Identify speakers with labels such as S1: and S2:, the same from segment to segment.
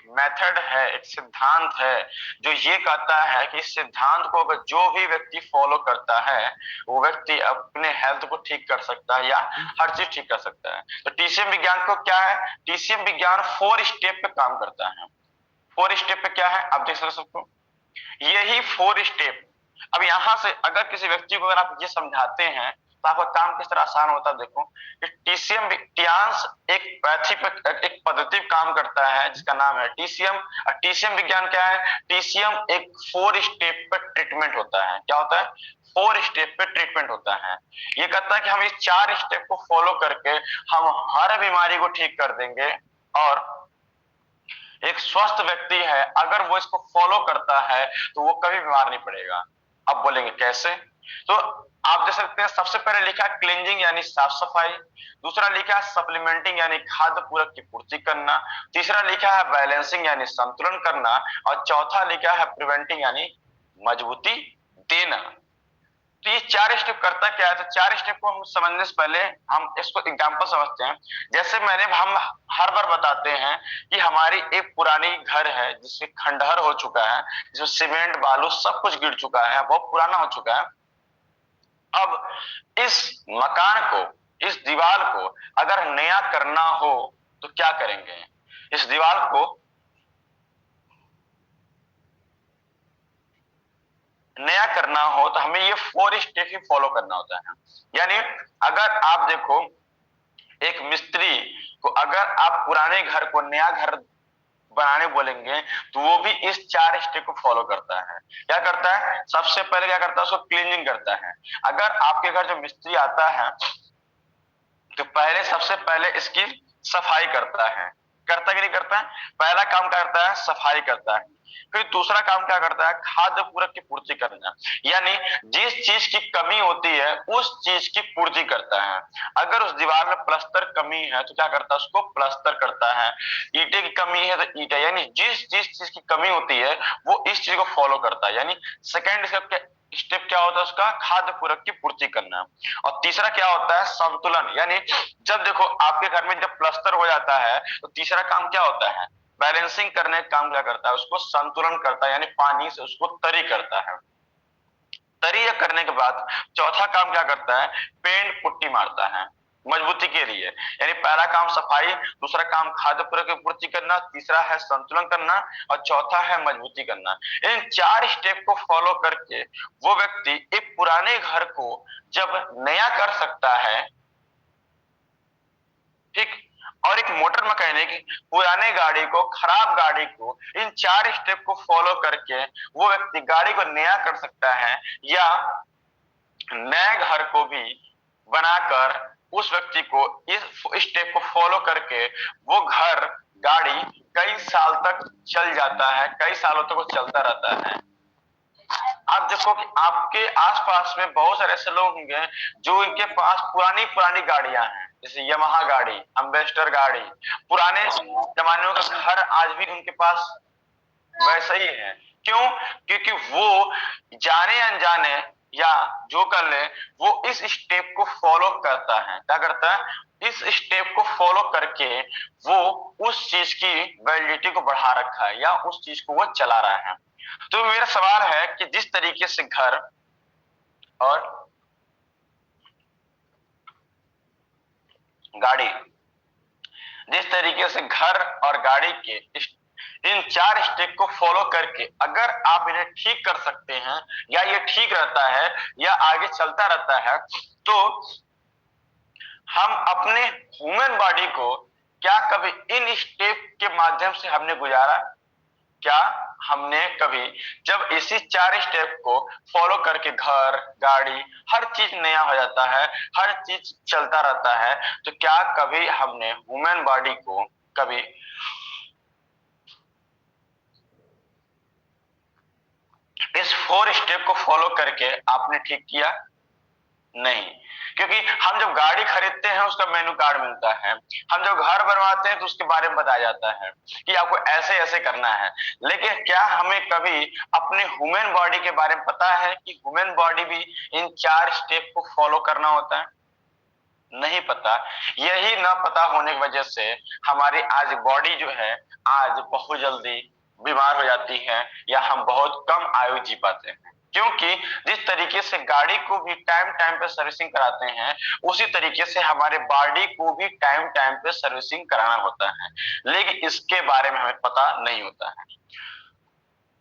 S1: Method है, एक सिद्धांत है जो ये कहता है कि इस सिद्धांत को अगर जो भी व्यक्ति फॉलो करता है वो व्यक्ति अपने हेल्थ को ठीक कर सकता है या हर चीज ठीक कर सकता है। तो टीसीएम विज्ञान को क्या है, टीसीएम विज्ञान 4 स्टेप पे काम करता है। 4 स्टेप पे क्या है आप देख सकते हो, यही 4 स्टेप। अब यहां से अगर किसी व्यक्ति को अगर आप ये समझाते हैं तो आपका काम किस तरह आसान होता है। देखो कि टीसीएम टियांस एक पैथी पे एक पद्धति काम करता है जिसका नाम है टीसीएम। और टीसीएम विज्ञान क्या है, टीसीएम एक 4 स्टेप पे ट्रीटमेंट होता है। क्या होता है, 4 स्टेप पे ट्रीटमेंट होता है। ये कहता है कि हम इस 4 स्टेप को फॉलो करके हम हर बीमारी को ठीक कर देंगे और एक स्वस्थ व्यक्ति है अगर वो इसको फॉलो करता है तो वो कभी बीमार नहीं पड़ेगा। अब बोलेंगे कैसे, तो आप देख सकते हैं सबसे पहले लिखा है क्लींजिंग यानी साफ सफाई, दूसरा लिखा है सप्लीमेंटिंग यानी खाद्य पूरक की पूर्ति करना, तीसरा लिखा है बैलेंसिंग यानी संतुलन करना और चौथा लिखा है प्रिवेंटिंग यानी मजबूती देना। तो ये 4 स्टेप करता क्या है, तो 4 स्टेप को हम समझने से पहले हम इसको एग्जांपल समझते हैं। जैसे हम हर बार बताते हैं कि हमारी एक पुरानी घर है जिसमें खंडहर हो चुका है, जिसमें सीमेंट बालू सब कुछ गिर चुका है, बहुत पुराना हो चुका है। अब इस मकान को, इस दीवार को अगर नया करना हो तो क्या करेंगे, इस दीवार को नया करना हो तो हमें ये 4 स्टेप ही फॉलो करना होता है। यानी अगर आप देखो एक मिस्त्री को अगर आप पुराने घर को नया घर बनाने बोलेंगे तो वो भी इस 4 स्टेप को फॉलो करता है। क्या करता है, सबसे पहले क्या करता है, उसको क्लीनिंग करता है। अगर आपके घर जो मिस्त्री आता है तो पहले सबसे पहले इसकी सफाई करता है। करता कि नहीं करता है, पहला काम क्या करता है, सफाई करता है। फिर दूसरा काम क्या करता है, खाद्य पूरक की पूर्ति करना, यानी जिस चीज की कमी होती है उस चीज की पूर्ति करता है। अगर उस दीवार में प्लास्टर कमी है तो क्या करता है, उसको प्लास्टर करता है। ईंटे की कमी है तो ईंटे, यानी जिस जिस चीज की कमी होती है वो इस चीज को फॉलो करता है। यानी सेकेंड स्टेप क्या होता है, उसका खाद्य पूरक की पूर्ति करना। और तीसरा क्या होता है, संतुलन, यानी जब देखो आपके घर में जब प्लास्टर हो जाता है तो तीसरा काम क्या होता है, बैलेंसिंग करने का काम क्या करता है, उसको संतुलन करता है, यानी पानी से उसको तरी करता है। तरी करने के बाद चौथा काम क्या करता है, पेंट पुट्टी मारता है मजबूती के लिए। यानी पहला काम सफाई, दूसरा काम खाद्य पूरक की पूर्ति करना, तीसरा है संतुलन करना और चौथा है मजबूती करना। इन 4 स्टेप को फॉलो करके वो व्यक्ति एक पुराने घर को जब नया कर सकता है, ठीक, और एक मोटर मैकेनिक पुराने गाड़ी को, खराब गाड़ी को इन 4 स्टेप को फॉलो करके वो व्यक्ति गाड़ी को नया कर सकता है या नए घर को भी बनाकर उस व्यक्ति को इस स्टेप को फॉलो करके वो घर, गाड़ी कई साल तक चल जाता है, कई सालों तक वो चलता रहता है। आप देखो कि आपके आसपास में बहुत सारे ऐसे लोग होंगे जो इनके पास पुरानी पुरानी गाड़ियां हैं, जैसे यमहा गाड़ी, एम्बेसडर गाड़ी, पुराने जमाने का घर आज भी उनके पास वैसा ही है। क्यों, क्योंकि वो जाने अनजाने या जो कर ले वो इस स्टेप को फॉलो करता है। क्या करता है, इस स्टेप को फॉलो करके वो उस चीज की वैलिडिटी को बढ़ा रखा है या उस चीज को वो चला रहा है। तो मेरा सवाल है कि जिस तरीके से घर और गाड़ी, जिस तरीके से घर और गाड़ी के इन 4 स्टेप को फॉलो करके अगर आप इन्हें ठीक कर सकते हैं या ये ठीक रहता है या आगे चलता रहता है तो हम अपने ह्यूमन बॉडी को क्या कभी इन स्टेप के माध्यम से हमने गुजारा, क्या हमने कभी जब इसी 4 स्टेप को फॉलो करके घर, गाड़ी, हर चीज नया हो जाता है, हर चीज चलता रहता है, तो क्या कभी हमने ह्यूमन बॉडी को कभी इस 4 स्टेप को फॉलो करके आपने ठीक किया? नहीं, क्योंकि हम जब गाड़ी खरीदते हैं उसका मेनू कार्ड मिलता है, हम जब घर बनवाते हैं तो उसके बारे में बताया जाता है कि आपको ऐसे ऐसे करना है। लेकिन क्या हमें कभी अपने ह्यूमन बॉडी के बारे में पता है कि ह्यूमन बॉडी भी इन 4 स्टेप को फॉलो करना होता है? नहीं पता। यही ना पता होने की वजह से हमारी आज बॉडी जो है आज बहुत जल्दी बीमार हो जाती है, या हम बहुत कम आयु जी पाते हैं। क्योंकि जिस तरीके से गाड़ी को भी टाइम टाइम पे सर्विसिंग कराते हैं, उसी तरीके से हमारे बॉडी को भी टाइम टाइम पे सर्विसिंग कराना होता है, लेकिन इसके बारे में हमें पता नहीं होता है।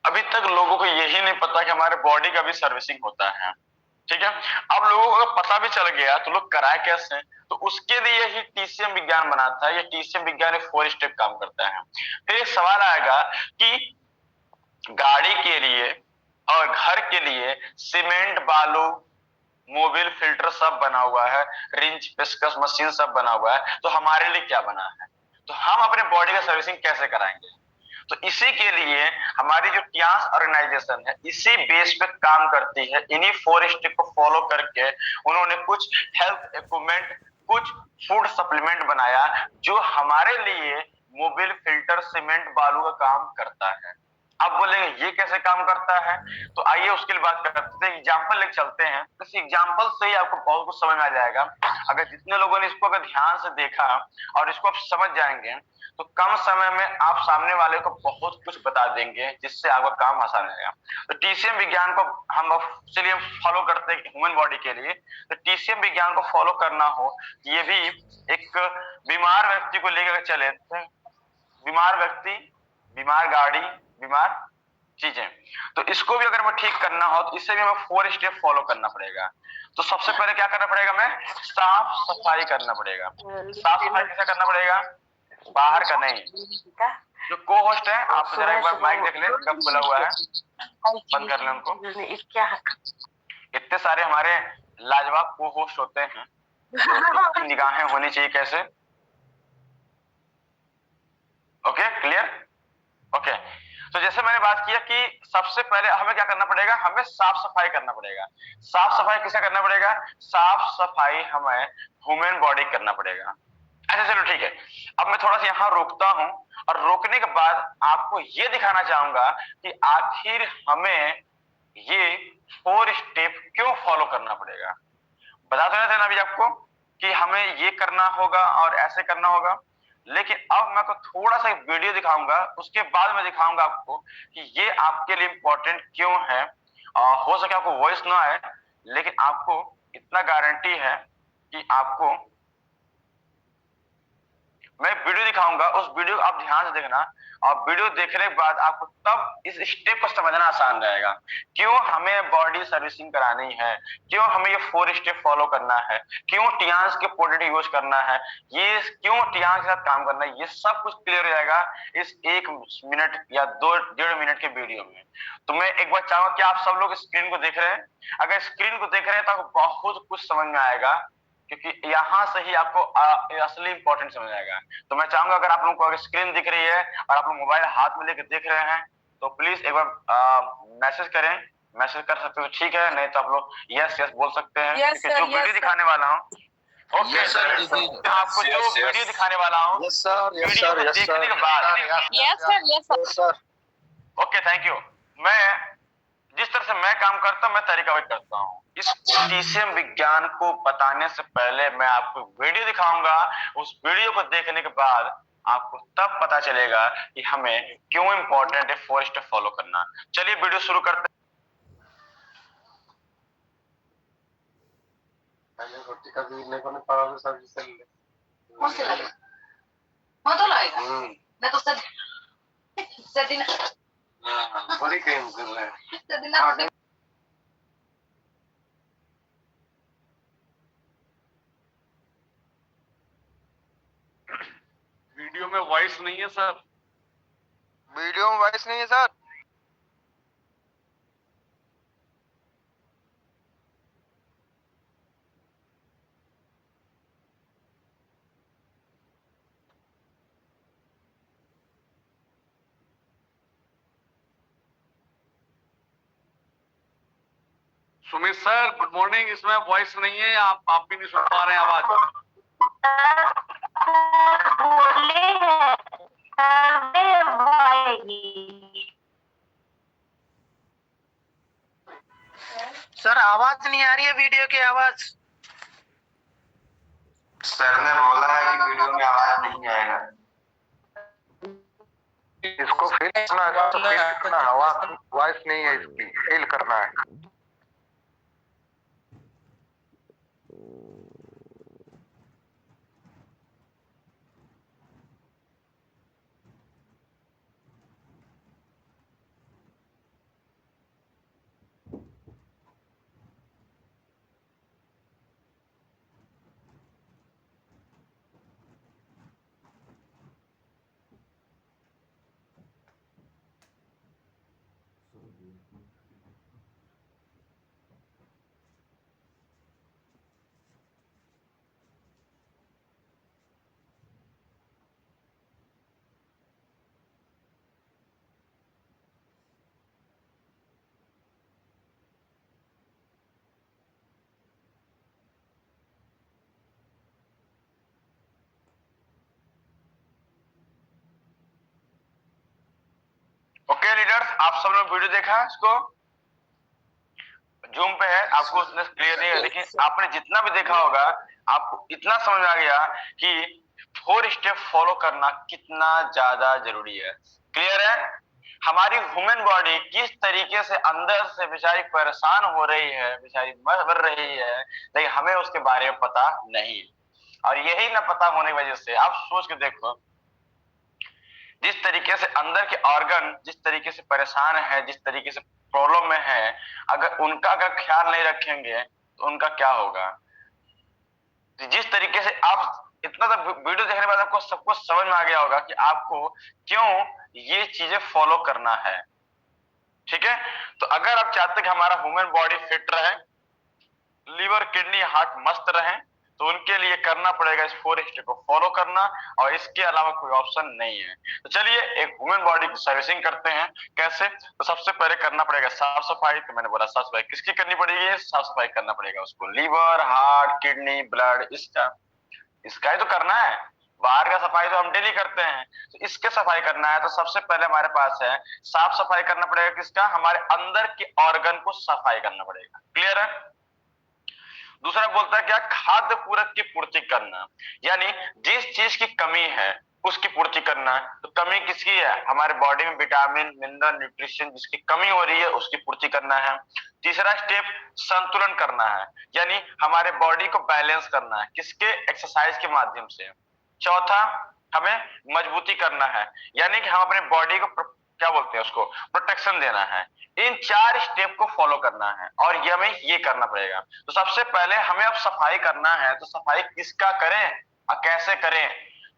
S1: अभी तक लोगों को यही नहीं पता कि हमारे बॉडी का भी सर्विसिंग होता है। ठीक है, अब लोगों को अगर पता भी चल गया तो लोग कराए कैसे? तो उसके लिए ही टीसीएम विज्ञान बना था। ये टीसीएम विज्ञान एक 4 स्टेप काम करता है। फिर एक सवाल आएगा कि गाड़ी के लिए और घर के लिए सीमेंट, बालू, मोबिल, फिल्टर सब बना हुआ है, रिंच, पेचकस, मशीन सब बना हुआ है, तो हमारे लिए क्या बना है? तो हम अपने बॉडी का सर्विसिंग कैसे कराएंगे? तो इसी के लिए हमारी जो टियांस ऑर्गेनाइजेशन है इसी बेस पे काम करती है। इन्हीं 4 स्टेप को फॉलो करके उन्होंने कुछ हेल्थ इक्विपमेंट, कुछ फूड सप्लीमेंट बनाया जो हमारे लिए मोबिल, फिल्टर, सीमेंट, बालू का काम करता है। आप बोलेंगे ये कैसे काम करता है? तो आइए उसके लिए बात करते हैं, एग्जाम्पल लेके चलते हैं। इस एग्जाम्पल से ही आपको बहुत कुछ समझ में आ जाएगा। अगर जितने लोगों ने इसको अगर ध्यान से देखा और इसको आप समझ जाएंगे तो कम समय में आप सामने वाले को बहुत कुछ बता देंगे, जिससे आपका काम आसान रहेगा। तो टीसीएम विज्ञान को हम चलिए फॉलो करते हैं ह्यूमन बॉडी के लिए। तो टीसीएम विज्ञान को फॉलो करना हो, ये भी एक बीमार व्यक्ति को लेकर चले, बीमार व्यक्ति, बीमार गाड़ी, बीमार चीजें, तो इसको भी अगर हमें ठीक करना हो तो इससे भी हमें 4 स्टेप फॉलो करना पड़ेगा। तो सबसे पहले क्या करना पड़ेगा? हमें साफ सफाई करना पड़ेगा। साफ सफाई कैसे करना पड़ेगा? बाहर का नहीं। जो को होस्ट है, आप जरा एक बार माइक देख लें कब खुला हुआ है, बंद कर लें उनको। इतने सारे हमारे लाजवाब को होस्ट होते हैं, तो निगाहें होनी चाहिए कैसे? Okay, clear? ओके, तो जैसे मैंने बात किया कि सबसे पहले हमें क्या करना पड़ेगा? हमें साफ सफाई करना पड़ेगा। साफ सफाई किसे करना पड़ेगा? साफ सफाई हमें ह्यूमन बॉडी करना पड़ेगा। अच्छा चलो ठीक है, अब मैं थोड़ा सा यहाँ रोकता हूं और रोकने के बाद आपको ये दिखाना चाहूंगा कि आखिर हमें ये 4 स्टेप क्यों फॉलो करना पड़ेगा। बता तो रहे थे ना अभी आपको कि हमें ये करना होगा और ऐसे करना होगा, लेकिन अब मैं आपको थोड़ा सा एक वीडियो दिखाऊंगा, उसके बाद मैं दिखाऊंगा आपको कि ये आपके लिए इंपॉर्टेंट क्यों है। हो सके आपको वॉइस ना आए, लेकिन आपको इतना गारंटी है कि आपको मैं वीडियो दिखाऊंगा, उस वीडियो को आप ध्यान से देखना, और वीडियो देखने के बाद आपको तब इस स्टेप को समझना आसान रहेगा। क्यों हमें बॉडी सर्विसिंग करानी है, क्यों हमें ये 4 स्टेप फॉलो करना है, क्यों टियांस के प्रोडक्ट यूज करना है, ये क्यों टियांस के साथ काम करना है, ये सब कुछ क्लियर हो जाएगा इस 1 मिनट या 2-1.5 मिनट के वीडियो में। तो मैं एक बार चाहूंगा कि आप सब लोग स्क्रीन को देख रहे हैं। अगर स्क्रीन को देख रहे हैं तो आपको बहुत कुछ समझ में आएगा, क्योंकि यहाँ से ही आपको असली इंपॉर्टेंट समझ आएगा। तो मैं चाहूंगा अगर आप लोगों को अगर स्क्रीन दिख रही है और आप लोग मोबाइल हाथ में लेकर देख रहे हैं तो प्लीज एक बार मैसेज करें। मैसेज कर सकते हो ठीक है, नहीं तो आप लोग यस यस बोल सकते हैं, क्योंकि जो वीडियो दिखाने वाला हूँ, ओके सर, आपको जो वीडियो दिखाने वाला हूँ वीडियो को देखने के बाद, ओके थैंक यू। मैं जिस तरह से मैं काम करता हूं मैं तरीका वही करता हूं। इस टीसीएम विज्ञान को बताने से पहले मैं आपको वीडियो दिखाऊंगा, उस वीडियो को देखने के बाद आपको तब पता चलेगा कि हमें क्यों इंपॉर्टेंट है 4 स्टेप फॉलो करना। चलिए वीडियो शुरू करते हैं। पहले रोटी का दूध नहीं बने पारा में सब्जी से ले कौन से लगे मत लाएगा मैं तो सदिन बड़ी गेम कर रहे हैं सदिन। वीडियो में वॉइस नहीं है सर, वीडियो में वॉइस नहीं है sir. Sumit sir good morning, इसमें वॉइस नहीं है, आप भी नहीं सुन पा रहे हैं आवाज। सर आवाज नहीं आ रही है वीडियो की आवाज। सर ने बोला है कि वीडियो में आवाज नहीं आएगा।
S2: इसको फील करना है, तो फील करना है, वॉइस नहीं है इसकी, फील करना है।
S1: ओके लीडर्स, आप सब लोग वीडियो देखा इसको? जूम पे है, आपको उसने क्लियर नहीं है, लेकिन आपने जितना भी देखा होगा आपको इतना समझ में आ गया कि 4 स्टेप फॉलो करना कितना ज्यादा जरूरी है। क्लियर है? हमारी ह्यूमन बॉडी किस तरीके से अंदर से बेचारी परेशान हो रही है, बेचारी मर रही है, लेकिन हमें उसके बारे में पता नहीं। और यही ना पता होने की वजह से आप सोच के देखो, जिस तरीके से अंदर के ऑर्गन जिस तरीके से परेशान है, जिस तरीके से प्रॉब्लम में है, अगर उनका ख्याल नहीं रखेंगे तो उनका क्या होगा। जिस तरीके से आप इतना तो वीडियो देखने के बाद आपको सब कुछ समझ में आ गया होगा कि आपको क्यों ये चीजें फॉलो करना है। ठीक है, तो अगर आप चाहते हैं कि हमारा ह्यूमन बॉडी फिट रहे, लीवर किडनी हार्ट मस्त रहे, तो उनके लिए करना पड़ेगा इस 4 स्टेप को फॉलो करना, और इसके अलावा कोई ऑप्शन नहीं है। तो चलिए एक ह्यूमन बॉडी की सर्विसिंग करते हैं। कैसे? तो सबसे पहले करना पड़ेगा साफ सफाई। तो मैंने बोला साफ सफाई किसकी करनी पड़ेगी? साफ सफाई करना पड़ेगा उसको, लीवर हार्ट किडनी ब्लड, इसका इसका ही तो करना है। बाहर का सफाई तो हम डेली करते हैं, तो इसके सफाई करना है। तो सबसे पहले हमारे पास है साफ सफाई करना पड़ेगा किसका? हमारे अंदर के ऑर्गन को सफाई करना पड़ेगा। क्लियर है? दूसरा बोलता है क्या? खाद्य पूरक की पूर्ति करना, यानी जिस चीज की कमी है उसकी पूर्ति करना है। तो कमी किसकी है? हमारे बॉडी में विटामिन मिनरल न्यूट्रिशन जिसकी कमी हो रही है उसकी पूर्ति करना है। तीसरा स्टेप संतुलन करना है, यानी हमारे बॉडी को बैलेंस करना है, किसके? एक्सरसाइज के माध्यम से। चौथा, हमें मजबूती करना है, यानी कि हम अपने बॉडी को क्या बोलते हैं उसको, प्रोटेक्शन देना है। इन 4 स्टेप को फॉलो करना है और ये हमें ये करना पड़ेगा। तो सबसे पहले हमें अब सफाई करना है, तो सफाई किसका करें और कैसे करें?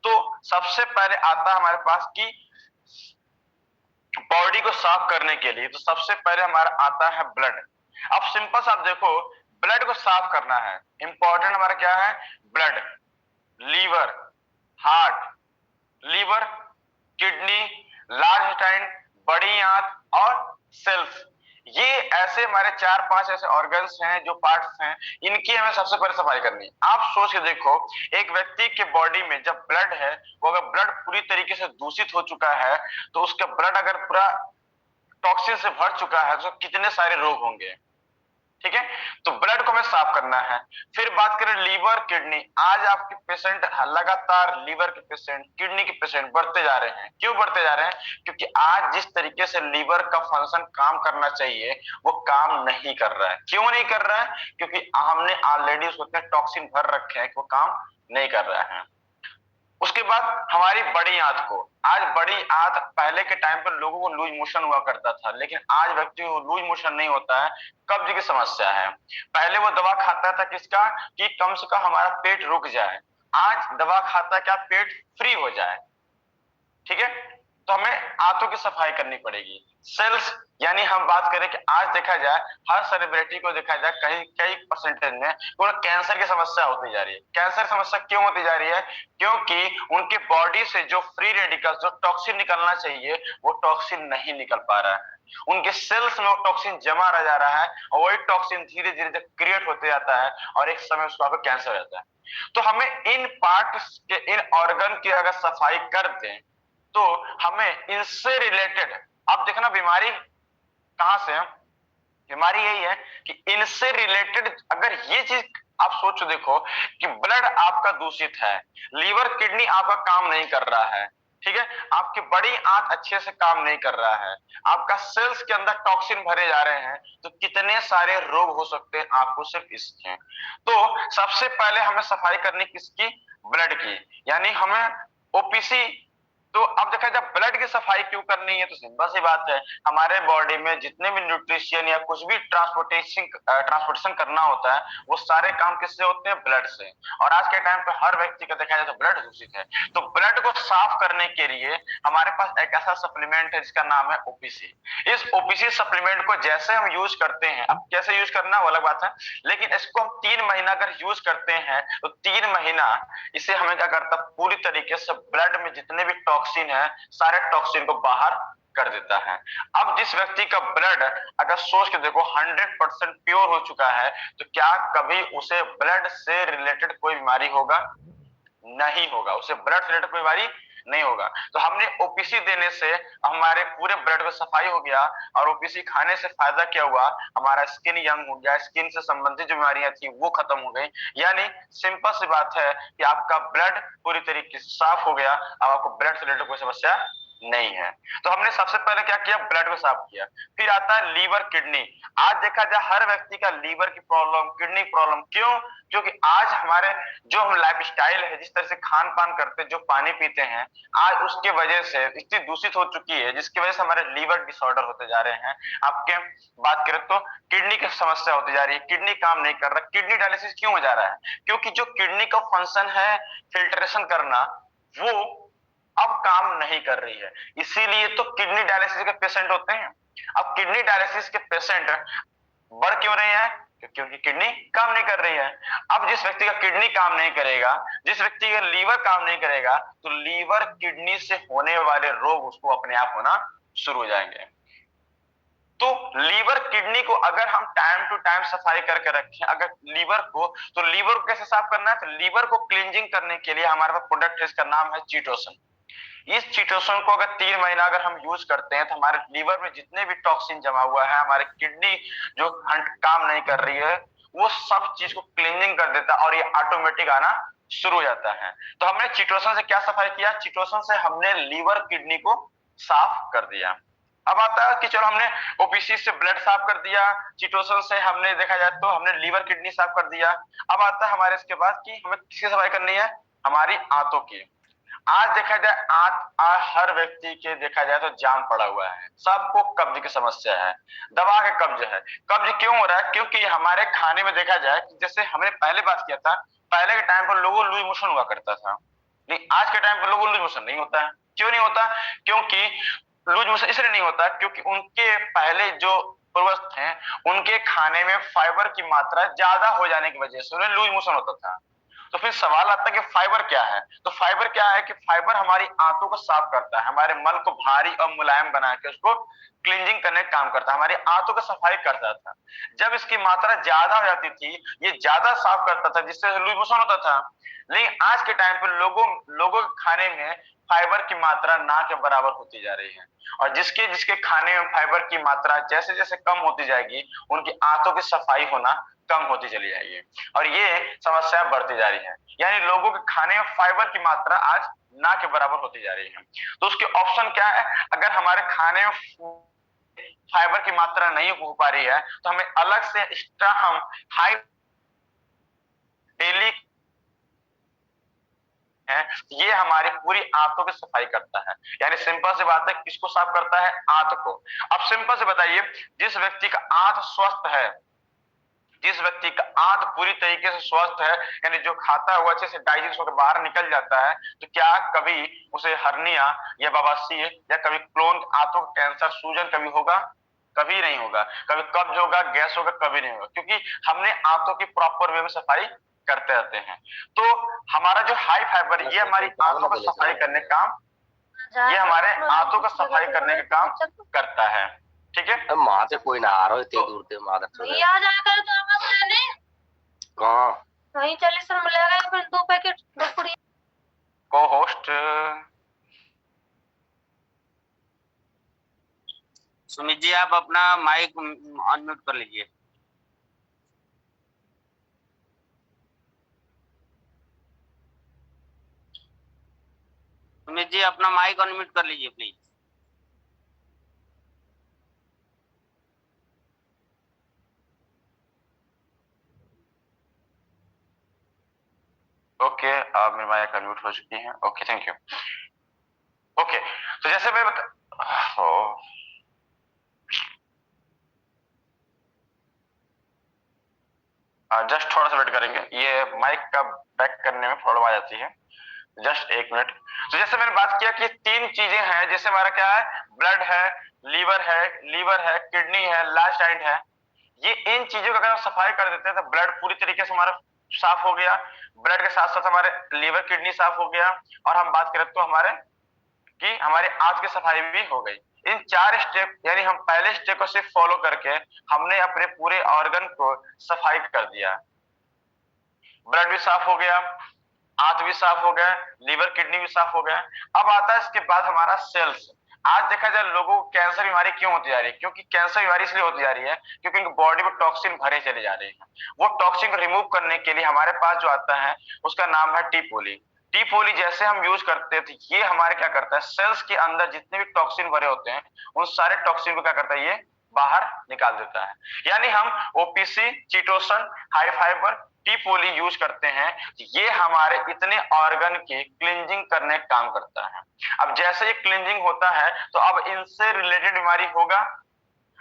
S1: तो सबसे पहले आता है हमारे पास कि बॉडी को साफ करने के लिए, तो सबसे पहले हमारा आता है ब्लड। अब सिंपल सा आप देखो, ब्लड को साफ करना है, इंपॉर्टेंट हमारा क्या है? Blood, liver, heart, liver, kidney, large intestine, बड़ी आंत और सेल्स। ये ऐसे हमारे 4-5 ऐसे ऑर्गन्स हैं, जो पार्ट्स हैं, इनकी हमें सबसे पहले सफाई करनी है। आप सोच के देखो, एक व्यक्ति के बॉडी में जब ब्लड है, वो अगर ब्लड पूरी तरीके से दूषित हो चुका है, तो उसका ब्लड अगर पूरा टॉक्सिन से भर चुका है, तो कितने सारे रोग होंगे। ठीक है, तो ब्लड को हमें साफ करना है। फिर बात करें लीवर किडनी, आज आपके पेशेंट लगातार लीवर के पेशेंट किडनी के पेशेंट बढ़ते जा रहे हैं। क्यों बढ़ते जा रहे हैं? क्योंकि आज जिस तरीके से लीवर का फंक्शन काम करना चाहिए वो काम नहीं कर रहा है। क्यों नहीं कर रहा है? क्योंकि हमने ऑलरेडी उसको टॉक्सिन भर रखे हैं कि वो काम नहीं कर रहा है। उसके बाद हमारी बड़ी आंत को, आज बड़ी आंत, पहले के टाइम पर लोगों को लूज मोशन हुआ करता था, लेकिन आज व्यक्ति को लूज मोशन नहीं होता है। कब्ज की समस्या है। पहले वो दवा खाता था किसका? कि कम से कम हमारा पेट रुक जाए। आज दवा खाता है क्या? पेट फ्री हो जाए। ठीक है, तो हमें आंतों की सफाई करनी पड़ेगी। सेल्स, यानी हम बात करें कि आज देखा जाए हर सेलिब्रिटी को देखा जाए कहीं कई परसेंटेज में उन्हें कैंसर की समस्या होती जा रही है। कैंसर समस्या क्यों होती जा रही है? क्योंकि उनके बॉडी से जो फ्री रेडिकल, जो टॉक्सिन निकलना चाहिए, वो टॉक्सिन नहीं निकल पा रहा है। उनके सेल्स में वो टॉक्सिन जमा रह जा रहा है, और वही टॉक्सिन धीरे धीरे जब क्रिएट होते जाता है और एक समय उसको कैंसर हो जाता है। तो हमें इन पार्ट्स के, इन ऑर्गन की अगर सफाई कर दें, तो हमें इनसे रिलेटेड, अब देखना बीमारी कहां से है, बीमारी यही है कि इनसे रिलेटेड अगर ये चीज आप सोचो, देखो कि ब्लड आपका दूषित है, लीवर किडनी आपका काम नहीं कर रहा है, ठीक है, आपकी बड़ी आंत अच्छे से काम नहीं कर रहा है, आपका सेल्स के अंदर टॉक्सिन भरे जा रहे हैं, तो कितने सारे रोग हो सकते हैं आपको सिर्फ इसके। तो सबसे पहले हमें सफाई करनी किसकी? ब्लड की। यानी हमें ओपीसी, तो अब देखा जाए ब्लड की सफाई क्यों करनी है, तो सिंपल सी बात है, हमारे बॉडी में जितने भी न्यूट्रिशन या कुछ भी ट्रांसपोर्टेशन करना होता है, वो सारे काम किससे होते हैं? ब्लड से। और आज के टाइम पे हर व्यक्ति का देखा जाए तो ब्लड दूषित है, तो ब्लड को साफ करने के लिए हमारे पास एक ऐसा सप्लीमेंट है जिसका नाम है ओपीसी। इस ओपीसी सप्लीमेंट को जैसे हम यूज करते हैं, अब कैसे यूज करना वो अलग बात है, लेकिन इसको हम 3 महीना अगर यूज करते हैं तो 3 महीना इसे हमें क्या करता है? पूरी तरीके से ब्लड में जितने भी टॉक्सिन है, सारे टॉक्सिन को बाहर कर देता है। अब जिस व्यक्ति का ब्लड अगर सोच के देखो 100% प्योर हो चुका है, तो क्या कभी उसे ब्लड से रिलेटेड कोई बीमारी होगा? नहीं होगा, उसे ब्लड से रिलेटेड कोई बीमारी नहीं होगा। तो हमने ओपीसी देने से हमारे पूरे ब्लड में सफाई हो गया, और ओपीसी खाने से फायदा क्या हुआ? हमारा स्किन यंग हो गया, स्किन से संबंधित जो बीमारियां थी वो खत्म हो गई। यानी सिंपल सी बात है कि आपका ब्लड पूरी तरीके से साफ हो गया, अब आपको ब्लड से रिलेटेड कोई समस्या नहीं है। तो हमने सबसे पहले क्या किया? ब्लड को साफ किया। फिर आता है लीवर किडनी। आज देखा जाए हर व्यक्ति का लीवर की प्रॉब्लम, किडनी प्रॉब्लम, क्यों? क्योंकि आज हमारे जो हम लाइफ स्टाइल है, जिस तरह से खान पान करते, जो पानी पीते हैं, आज उसके वजह से इतनी दूषित हो चुकी है, जिसकी वजह से हमारे लीवर डिसऑर्डर होते जा रहे हैं। आपके बात करें तो किडनी की समस्या होती जा रही है, किडनी काम नहीं कर रहा। किडनी डायलिसिस क्यों हो जा रहा है? क्योंकि जो किडनी का फंक्शन है फिल्ट्रेशन करना, वो अब काम नहीं कर रही है, इसीलिए तो किडनी डायलिसिस के पेशेंट होते हैं। अब किडनी डायलिसिस के पेशेंट बढ़ क्यों रहे हैं? क्योंकि उनकी किडनी काम नहीं कर रही है। अब जिस व्यक्ति का किडनी काम नहीं करेगा, जिस व्यक्ति का लीवर काम नहीं करेगा, तो लीवर किडनी से होने वाले रोग उसको अपने आप होना शुरू हो जाएंगे। तो लीवर किडनी को अगर हम टाइम टू टाइम सफाई करके रखें, अगर लीवर को, तो लीवर को कैसे साफ करना है? तो लीवर को क्लींजिंग करने के लिए हमारे पास प्रोडक्ट है, इसका नाम है चीटोसन। इस चीटोसन को अगर 3 महीना अगर हम यूज करते हैं, तो हमारे लीवर में जितने भी टॉक्सिन जमा हुआ है, हमारे किडनी जो काम नहीं कर रही है, वो सब चीज को क्लीनिंग कर देता है, और ये ऑटोमेटिक आना शुरू हो जाता है। तो हमने चीटोसन से क्या सफाई किया? चीटोसन से हमने लीवर किडनी को साफ कर दिया। अब आता है कि चलो हमने ओपीसी से ब्लड साफ कर दिया, चीटोसन से हमने देखा जाए तो हमने लीवर किडनी साफ कर दिया। अब आता है हमारे इसके बाद कि हमें किसकी सफाई करनी है? हमारी आंतों की। आज देखा जाए हर व्यक्ति के देखा जाए तो जाम पड़ा हुआ है, सबको कब्ज की समस्या है, दबा के कब्ज है। कब्ज क्यों हो रहा है? क्योंकि हमारे खाने में देखा जाए, जैसे हमने पहले बात किया था, पहले के टाइम पर लोगों लूज मोशन हुआ करता था, लेकिन आज के टाइम पर लोगों लूज मोशन नहीं होता है। क्यों नहीं होता? क्योंकि लूज मोशन इसलिए नहीं होता क्योंकि उनके पहले जो पूर्वज थे, उनके खाने में फाइबर की मात्रा ज्यादा हो जाने की वजह से उन्हें लूज मोशन होता था। तो फिर सवाल आता है कि फाइबर क्या है? तो फाइबर क्या है कि फाइबर हमारी आंतों को साफ करता है, हमारे मल को भारी और मुलायम बना के उसको क्लींजिंग करने का काम करता है, हमारी आंतों को सफाई करता था। जब इसकी मात्रा ज्यादा हो जाती थी, ये ज्यादा साफ करता था, जिससे लूज मोशन होता था। लेकिन आज के टाइम पर लोगों के खाने में फाइबर की मात्रा ना के बराबर होती जा रही है, और जिसके जिसके खाने में फाइबर की मात्रा जैसे जैसे कम होती जाएगी, उनकी आंतों की सफाई होना कम होती चली जाएगी, और ये समस्या बढ़ती जा रही है। यानी लोगों के खाने में फाइबर की मात्रा आज ना के बराबर होती जा रही है। तो उसके ऑप्शन क्या है? अगर हमारे खाने में फाइबर की मात्रा नहीं हो पा रही है, तो हमें अलग से एक्स्ट्रा हम हाई डेली है, ये हमारी पूरी आंतों की सफाई करता है। यानी सिंपल सी बात है, किसको साफ करता है? आंत को। अब सिंपल से बताइए, जिस व्यक्ति का आंत स्वस्थ है, जिस व्यक्ति का आंत पूरी तरीके से स्वस्थ है, यानी जो खाता है वो अच्छे से डाइजेस्ट होकर बाहर निकल जाता है, तो क्या कभी उसे हर्निया या बवासीर या कभी क्लोन आंतों का कैंसर, सूजन कभी होगा? कभी नहीं होगा। कभी कब्ज होगा, गैस होगा? कभी नहीं होगा, क्योंकि हमने आंतों की प्रॉपर वे में सफाई करते रहते हैं। तो हमारा जो हाई फाइबर, ये हमारी आंतों का सफाई करने का काम, ये हमारे आंतों का सफाई करने का काम करता है। ठीक है,
S3: माँ से कोई ना आ रहा हो इतनी दूर से माँ
S4: नहीं आ जाया कर तो आवाज लेने
S3: कहाँ
S4: वहीं 40 में मिलेगा, फिर 2 पैकेट 2 पूरी।
S1: को होस्ट
S5: सुमित जी आप अपना माइक अनम्यूट कर लीजिए। सुमित जी अपना माइक अनम्यूट कर लीजिए प्लीज।
S1: ओके, अब मेरी माइक अनम्यूट हो चुकी है। Okay, thank you. ओके, तो जैसे मैं जस्ट थोड़ा सा वेट करेंगे, ये माइक का बैक करने में प्रॉब्लम आ जाती है। जस्ट एक मिनट। तो जैसे मैंने बात किया कि तीन चीजें हैं, जैसे हमारा क्या है, ब्लड है, लीवर है, किडनी है, लार्ज एंड है। ये इन चीजों का अगर हम सफाई कर देते हैं तो ब्लड पूरी तरीके से हमारा साफ हो गया, ब्लड के साथ साथ हमारे लीवर किडनी साफ हो गया, और हम बात करें तो हमारे आंत की सफाई भी हो गई। इन चार स्टेप, यानी हम पहले स्टेप को सिर्फ फॉलो करके हमने अपने पूरे ऑर्गन को सफाई कर दिया। ब्लड भी साफ हो गया, आंत भी साफ हो गया, लीवर किडनी भी साफ हो गया। अब आता है इसके बाद हमारा सेल्स। आज देखा जाए लोगों को कैंसर बीमारी क्यों होती जा रही है, क्योंकि कैंसर बीमारी इसलिए होती जा रही है क्योंकि उनकी बॉडी में टॉक्सिन भरे चले जा रहे हैं। वो टॉक्सिन को रिमूव करने के लिए हमारे पास जो आता है उसका नाम है टीपोली। टीपोली जैसे हम यूज करते हैं तो ये हमारे क्या करता है, सेल्स के अंदर जितने भी टॉक्सिन भरे होते हैं उन सारे टॉक्सिन को क्या करता है, ये बाहर निकाल देता है। यानी हम ओपीसी, चिटोसन, हाई फाइबर, टीपोली यूज करते हैं, ये हमारे इतने ऑर्गन की क्लींजिंग करने का काम करता है। अब जैसे ये क्लींजिंग होता है तो अब इनसे रिलेटेड बीमारी होगा।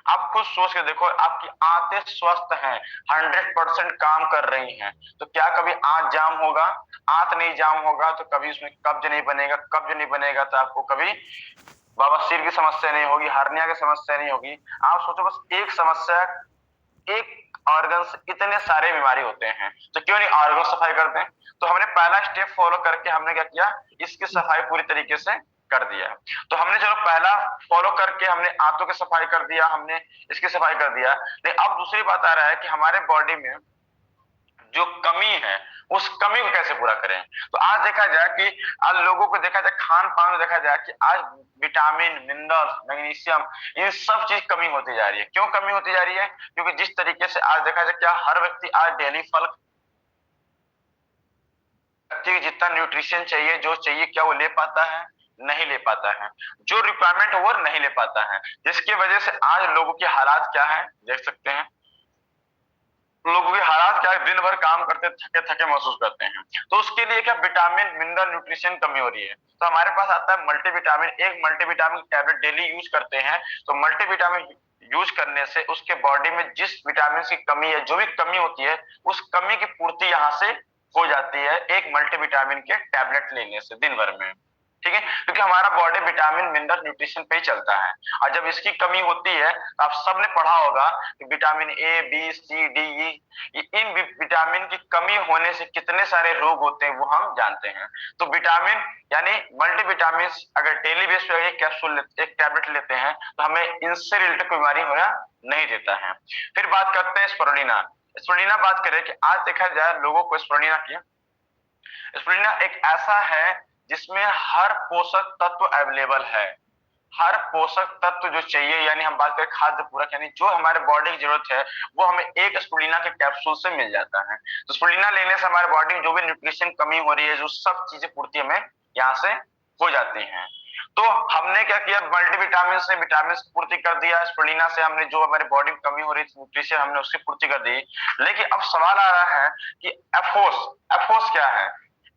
S1: आप खुद सोच के देखो, आपकी आंतें स्वस्थ हैं, 100% काम कर रही हैं, तो क्या कभी आंत जाम होगा? आंत नहीं जाम होगा तो कभी उसमें कब्ज नहीं बनेगा, कब्ज नहीं बनेगा तो आपको कभी बवासीर की समस्या नहीं होगी, हार्निया की समस्या नहीं होगी। आप सोचो, बस एक समस्या, एक ऑर्गन से इतने सारे बीमारी होते हैं, तो क्यों नहीं ऑर्गन सफाई करते हैं? तो हमने पहला स्टेप फॉलो करके हमने क्या किया, इसकी सफाई पूरी तरीके से कर दिया। तो हमने चलो पहला फॉलो करके हमने आंतों की सफाई कर दिया, हमने इसकी सफाई कर दिया। लेकिन अब दूसरी बात आ रहा है कि हमारे बॉडी में जो कमी है उस कमी को कैसे पूरा करें। तो आज देखा जाए कि आज लोगों को देखा जाए, खान पान में देखा जाए कि आज विटामिन, मिनरल्स, मैग्नीशियम, इन सब चीज कमी होती जा रही है। क्यों कमी होती जा रही है? क्योंकि जिस तरीके से आज देखा जाए, क्या हर व्यक्ति आज डेली फल, व्यक्ति जितना न्यूट्रिशन चाहिए, जो चाहिए, क्या वो ले पाता है? नहीं ले पाता है। जो रिक्वायरमेंट है वो नहीं ले पाता है, जिसकी वजह से आज लोगों के हालात क्या है देख सकते हैं। लोगों के हालात क्या है, दिन भर काम करते थके थके महसूस करते हैं। तो उसके लिए क्या, विटामिन, मिनरल, न्यूट्रिशन कमी हो रही है। तो हमारे पास आता है मल्टीविटामिन। एक मल्टीविटामिन टैबलेट डेली यूज करते हैं, तो मल्टीविटामिन यूज करने से उसके बॉडी में जिस विटामिन की कमी है, जो भी कमी होती है, उस कमी की पूर्ति यहाँ से हो जाती है एक मल्टीविटामिन के टैबलेट लेने से दिन भर में। ठीक है, क्योंकि हमारा बॉडी विटामिन, मिनरल, न्यूट्रिशन पे ही चलता है। और जब इसकी कमी होती है तो आप सबने पढ़ा होगा कि vitamin A, B, C, D, E, इन विटामिन की कमी होने से कितने सारे रोग होते हैं वो हम जानते हैं। तो विटामिन यानी मल्टीविटामिन अगर डेली बेस पे एक कैप्सूल, एक टैबलेट लेते हैं तो हमें इनसे रिलेटेड बीमारी होना नहीं देता है। फिर बात करते हैं स्पिरुलिना। स्पिरुलिना बात करें कि आज देखा जाए लोगों को स्पिरुलिना एक ऐसा है जिसमें हर पोषक तत्व अवेलेबल है। हर पोषक तत्व जो चाहिए, यानी हम बात करें खाद्य पूरक, यानी जो हमारे बॉडी की जरूरत है वो हमें एक स्पिरुलिना के कैप्सूल से मिल जाता है। तो स्पिरुलिना लेने से हमारे बॉडी में जो भी न्यूट्रिशन कमी हो रही है, जो सब चीजें पूर्ति हमें यहाँ से हो जाती हैं। तो हमने क्या किया, मल्टीविटामिन से विटामिन की पूर्ति कर दिया, स्पिरुलिना से हमने जो हमारी बॉडी में कमी हो रही थी न्यूट्रिशन, हमने उसकी पूर्ति कर दी। लेकिन अब सवाल आ रहा है कि एफोस क्या है?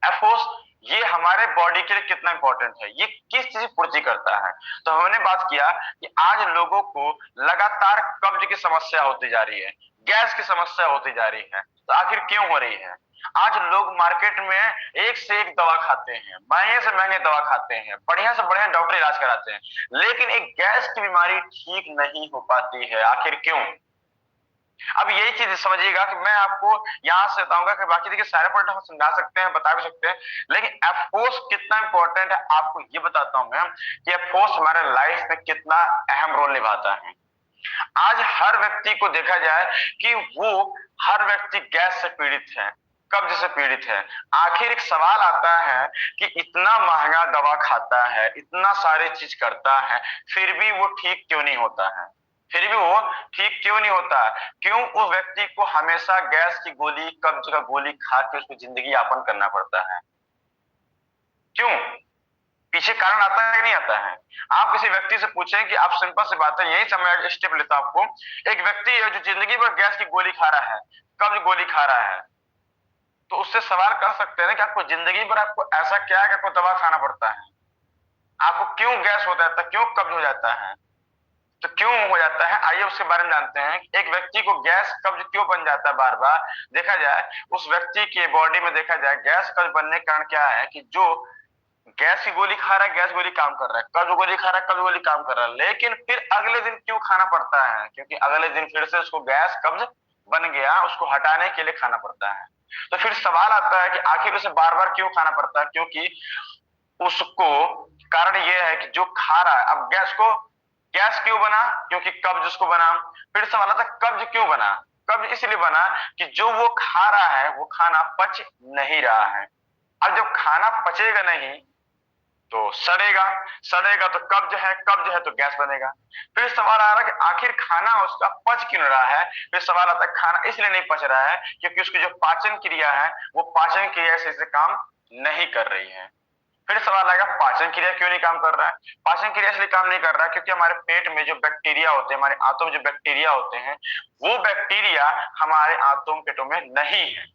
S1: एफोस ये हमारे बॉडी के लिए कितना इंपॉर्टेंट है, ये किस चीज की पूर्ति करता है? तो हमने बात किया कि आज लोगों को लगातार कब्ज की समस्या होती जा रही है, गैस की समस्या होती जा रही है। तो आखिर क्यों हो रही है? आज लोग मार्केट में एक से एक दवा खाते हैं, महंगे से महंगे दवा खाते हैं, बढ़िया से बढ़िया डॉक्टर इलाज कराते हैं, लेकिन एक गैस की बीमारी ठीक नहीं हो पाती है। आखिर क्यों? अब यही चीज समझिएगा कि मैं आपको यहां से बताऊंगा कि बाकी देखिए सारे पॉइंट हम समझा सकते हैं, बता भी सकते हैं, लेकिन एफोर्स कितना इंपॉर्टेंट है आपको ये बताता हूं मैं कि एफोर्स हमारे लाइफ में कितना अहम रोल निभाता है। आज हर व्यक्ति को देखा जाए कि वो हर व्यक्ति गैस से पीड़ित है, कब्ज से पीड़ित है। आखिर एक सवाल आता है कि इतना महंगा दवा खाता है, इतना सारी चीज करता है, फिर भी वो ठीक क्यों नहीं होता है? फिर भी वो ठीक क्यों नहीं होता? क्यों उस व्यक्ति को हमेशा गैस की गोली, कब्ज का गोली खा के उसको जिंदगी यापन करना पड़ता है? क्यों? पीछे कारण आता है कि नहीं आता है? आप किसी व्यक्ति से पूछें कि आप, सिंपल सी बात है, यही समय स्टेप लेता हूं आपको। एक व्यक्ति है जो जिंदगी भर गैस की गोली खा रहा है, कब्ज गोली खा रहा है, तो उससे सवाल कर सकते हैं कि आपको जिंदगी भर आपको ऐसा क्या है कि आपको दवा खाना पड़ता है? आपको क्यों गैस हो जाता है, क्यों कब्ज हो जाता है, तो क्यों हो जाता है? आइए उसके बारे में जानते हैं। एक व्यक्ति को गैस कब्ज क्यों बन जाता है बार बार? देखा जाए उस व्यक्ति के बॉडी में, देखा जाए गैस कब्ज बनने का कारण क्या है कि जो गैस की गोली खा रहा है, गैस गोली काम कर रहा है, कब्ज गोली खा रहा है, कब्ज गोली काम कर रहा है, लेकिन फिर अगले दिन क्यों खाना पड़ता है? क्योंकि अगले दिन फिर से उसको गैस कब्ज बन गया, उसको हटाने के लिए खाना पड़ता है। तो फिर सवाल आता है कि आखिर उसे बार बार क्यों खाना पड़ता है? क्योंकि उसको, कारण यह है कि जो खा रहा है, अब गैस क्यों बना? क्योंकि कब्ज उसको बना। फिर सवाल आता है कब्ज क्यों बना? कब्ज इसलिए बना कि जो वो खा रहा है वो खाना पच नहीं रहा है। अब जब खाना पचेगा नहीं तो सड़ेगा तो कब्ज है तो गैस बनेगा। फिर सवाल आ रहा है कि आखिर खाना उसका पच क्यों रहा है? फिर सवाल आता है खाना इसलिए नहीं पच रहा है क्योंकि उसकी जो पाचन क्रिया है वो पाचन क्रिया से काम नहीं कर रही है। फिर सवाल आएगा पाचन क्रिया क्यों नहीं काम कर रहा है? पाचन क्रिया इसलिए काम नहीं कर रहा है क्योंकि हमारे पेट में जो बैक्टीरिया होते हैं, हमारे आंतों में जो बैक्टीरिया होते हैं, वो बैक्टीरिया हमारे आंतों पेटों में नहीं है।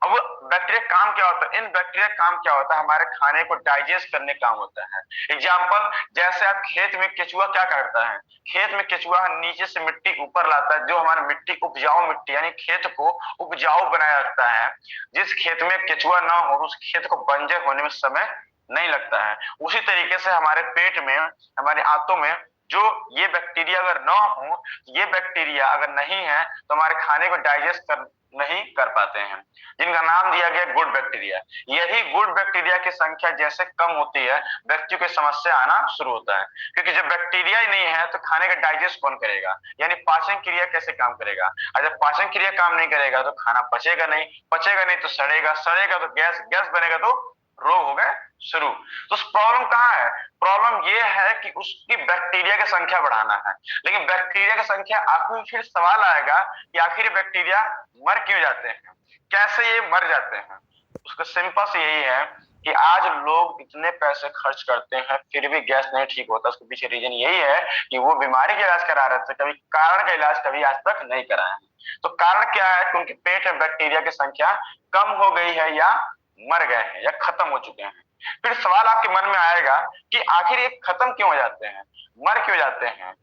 S1: अब वो बैक्टीरिया काम क्या होता है? इन बैक्टीरिया काम क्या होता है? हमारे खाने को डाइजेस्ट करने काम होता है। एग्जाम्पल, जैसे आप खेत में केचुआ क्या करता है? खेत में केचुआ नीचे से मिट्टी ऊपर लाता है, जो हमारी मिट्टी उपजाऊ मिट्टी यानी खेत को उपजाऊ बनाया रखता है। जिस खेत में केचुआ ना हो उस खेत को बंजर होने में समय नहीं लगता है। उसी तरीके से हमारे पेट में, हमारे आंतों में जो ये बैक्टीरिया अगर ना हो, ये बैक्टीरिया अगर नहीं है तो हमारे खाने को डाइजेस्ट नहीं कर पाते हैं, जिनका नाम दिया गया गुड बैक्टीरिया। यही गुड बैक्टीरिया की संख्या जैसे कम होती है, व्यक्ति को समस्या आना शुरू होता है। क्योंकि जब बैक्टीरिया ही नहीं है तो खाने का डाइजेस्ट कौन करेगा? यानी पाचन क्रिया कैसे काम करेगा? और जब पाचन क्रिया काम नहीं करेगा तो खाना पचेगा नहीं तो सड़ेगा तो गैस बनेगा तो रोग हो गए शुरू। तो प्रॉब्लम कहाँ है? प्रॉब्लम ये है कि उसकी बैक्टीरिया की संख्या बढ़ाना है। लेकिन बैक्टीरिया की संख्या, आपको फिर सवाल आएगा कि आखिर बैक्टीरिया मर क्यों जाते हैं, कैसे ये मर जाते हैं? उसका सिंपल से यही है कि आज लोग इतने पैसे खर्च करते हैं फिर भी गैस नहीं ठीक होता। उसके पीछे रीजन यही है कि वो बीमारी का इलाज करा रहे थे, कभी कारण का इलाज कभी आज तक नहीं कराए हैं। तो कारण क्या है कि उनके पेट में बैक्टीरिया की संख्या कम हो गई है या मर गए हैं या खत्म हो चुके हैं। फिर सवाल आपके मन में आएगा कि आखिर ये खत्म क्यों हो जाते हैं, मर क्यों जाते हैं?